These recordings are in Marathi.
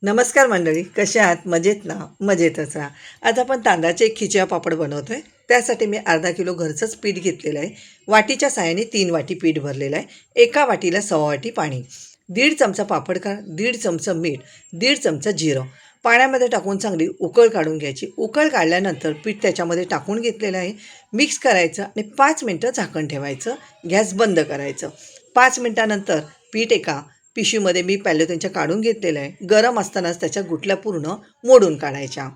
नमस्कार मंडळी, कसे आहात? मजेत ना? मजेतच राहा. आज आपण तांदळाचे खिचिया पापड बनवतोय. त्यासाठी मी अर्धा किलो घरचंच पीठ घेतलेलं आहे. वाटीच्या साहाय्याने 3 वाटी पीठ भरलेलं आहे. एका वाटीला सव्वा वाटी पाणी, 1.5 चमचा पापड खार, 1.5 चमचा मीठ, 1.5 चमचा जिरं पाण्यामध्ये टाकून चांगली उकळ काढून घ्यायची. उकळ काढल्यानंतर पीठ त्याच्यामध्ये टाकून घेतलेलं आहे. मिक्स करायचं आणि 5 मिनटं झाकण ठेवायचं. गॅस बंद करायचं. 5 मिनटानंतर पीठ एका पिशवीमध्ये मी पॅलेथॉनच्या काढून घेतलेलं आहे. गरम असतानाच त्याच्या गुठल्या पूर्ण मोडून काढायच्या.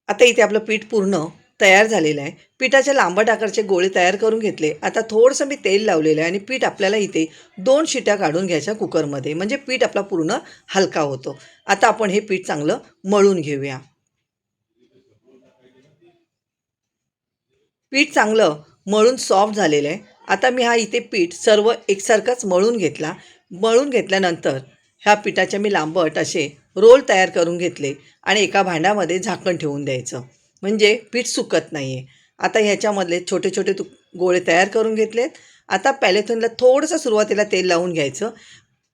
आता इथे आपलं पीठ पूर्ण तयार झालेलं आहे. पिठाचे लांबट आकारचे गोळे तयार करून घेतले. आता थोडंसं मी तेल लावलेलं आहे आणि पीठ आपल्याला इथे 2 शिट्या काढून घ्यायच्या कुकरमध्ये, म्हणजे पीठ आपला पूर्ण हलका होतो. आता आपण हे पीठ चांगलं मळून घेऊया. पीठ चांगलं मळून सॉफ्ट झालेलं आहे. आता मी हा इथे पीठ सर्व एकसारखाच मळून घेतला. मळून घेतल्यानंतर ह्या पिठाचे मी लांबट असे रोल तयार करून घेतले आणि एका भांड्यामध्ये झाकण ठेवून द्यायचं, म्हणजे पीठ सुकत नाही आहे. आता ह्याच्यामधले छोटे छोटे गोळे तयार करून घेतलेत. आता पॅलेथॉनला थोडंसं सुरुवातीला तेल लावून घ्यायचं.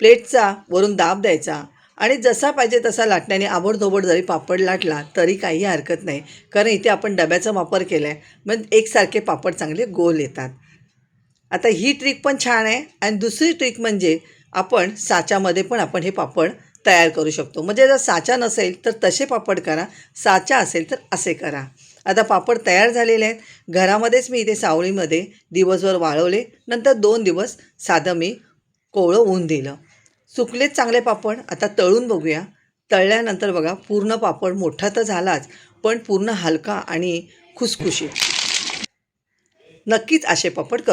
प्लेटचा वरून दाब द्यायचा आणि जसा पाहिजे तसा लाटण्याने आबडधोबड जरी पापड लाटला तरी काही हरकत नाही, कारण इथे आपण डब्याचा वापर केला आहे. मग एकसारखे पापड चांगले गोल येतात. आता ही ट्रिक पण छान आहे आणि दुसरी ट्रिक म्हणजे आपण साच्यामध्ये पण आपण हे पापड तयार करू शकतो. म्हणजे जर साचा नसेल तर तसे पापड करा, साचा असेल तर असे करा. आता पापड तयार झालेले आहेत. घरामध्येच मी इथे सावलीमध्ये दिवसभर वाळवले. नंतर 2 दिवस साधं मी कोवळं ऊन दिलं. सुकलेत चांगले पापड. आता तळून बघूया. तळल्यानंतर बघा पूर्ण पापड मोठा तर झालाच, पण पूर्ण हलका आणि खुसखुशीत. नक्कीच असे पापड करू.